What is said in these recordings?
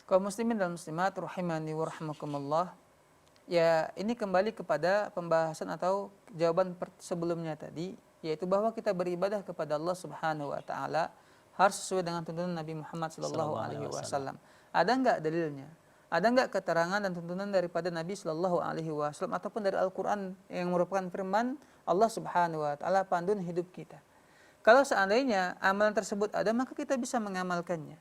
Kaum muslimin dan muslimat rahimani wa rahimakumullah. Ya, ini kembali kepada pembahasan atau jawaban sebelumnya tadi, yaitu bahwa kita beribadah kepada Allah Subhanahu wa taala harus sesuai dengan tuntunan Nabi Muhammad sallallahu Sallallahu alaihi alaihi wasallam. wasallam. Ada enggak dalilnya? Ada enggak keterangan dan tuntunan daripada Nabi sallallahu alaihi wasallam ataupun dari Al-Qur'an yang merupakan firman Allah Subhanahu wa taala, panduan hidup kita? Kalau seandainya amalan tersebut ada, maka kita bisa mengamalkannya.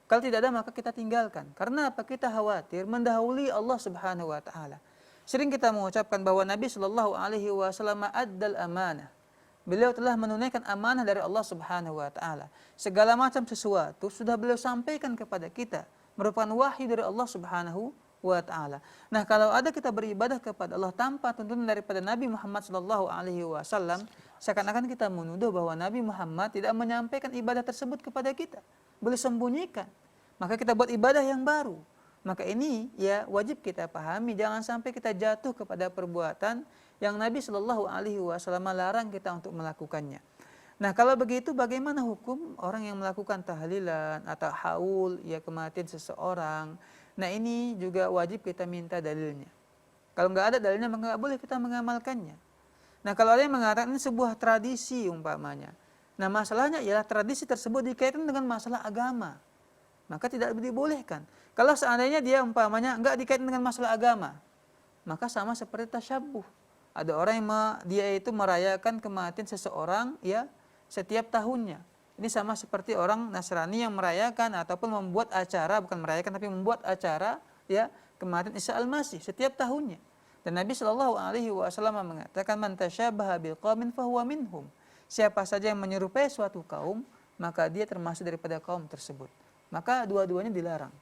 Kalau tidak ada, maka kita tinggalkan. Karena apa? Kita khawatir mendahului Allah Subhanahu wa taala. Sering kita mengucapkan bahwa Nabi Shallallahu alaihi wasallam addal amanah. Beliau telah menunaikan amanah dari Allah Subhanahu wa taala. Segala macam sesuatu sudah beliau sampaikan kepada kita, merupakan wahyu dari Allah Subhanahu wa taala. Nah, kalau ada kita beribadah kepada Allah tanpa tuntunan daripada Nabi Muhammad Shallallahu alaihi wasallam, seakan-akan kita menuduh bahwa Nabi Muhammad tidak menyampaikan ibadah tersebut kepada kita. Boleh sembunyikan, maka kita buat ibadah yang baru. Maka ini ya wajib kita pahami, jangan sampai kita jatuh kepada perbuatan yang Nabi Shallallahu alaihi wasallam larang kita untuk melakukannya. Nah, kalau begitu bagaimana hukum orang yang melakukan tahlilan atau haul ya kematian seseorang? Nah, ini juga wajib kita minta dalilnya. Kalau nggak ada dalilnya, maka nggak boleh kita mengamalkannya. Nah, kalau ada yang mengatakan ini sebuah tradisi umpamanya, nah masalahnya ialah tradisi tersebut dikaitkan dengan masalah agama, maka tidak dibolehkan. Kalau seandainya dia umpamanya enggak dikaitkan dengan masalah agama, maka sama seperti tasyabbuh. Ada orang yang dia itu merayakan kematian seseorang ya setiap tahunnya. Ini sama seperti orang Nasrani yang merayakan ataupun membuat acara, bukan merayakan tapi membuat acara ya kematian Isa Al-Masih setiap tahunnya. Dan Nabi Shallallahu alaihi wasallam mengatakan, man tasyabaha biqaumin fahuwa minhum. Siapa saja yang menyerupai suatu kaum, maka dia termasuk daripada kaum tersebut. Maka dua-duanya dilarang.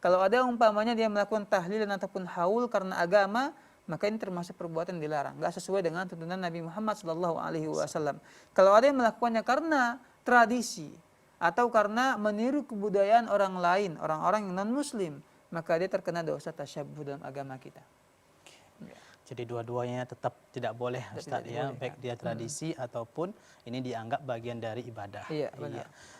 Kalau ada umpamanya dia melakukan tahlilan ataupun haul karena agama, maka ini termasuk perbuatan dilarang, enggak sesuai dengan tuntunan Nabi Muhammad sallallahu alaihi wasallam. Kalau ada yang melakukannya karena tradisi atau karena meniru kebudayaan orang lain, orang-orang yang non muslim, maka dia terkena dosa tasyabbuh dalam agama kita. Jadi dua-duanya tetap tidak boleh, Ustaz, ya, baik dia tradisi ataupun ini dianggap bagian dari ibadah. Iya, benar.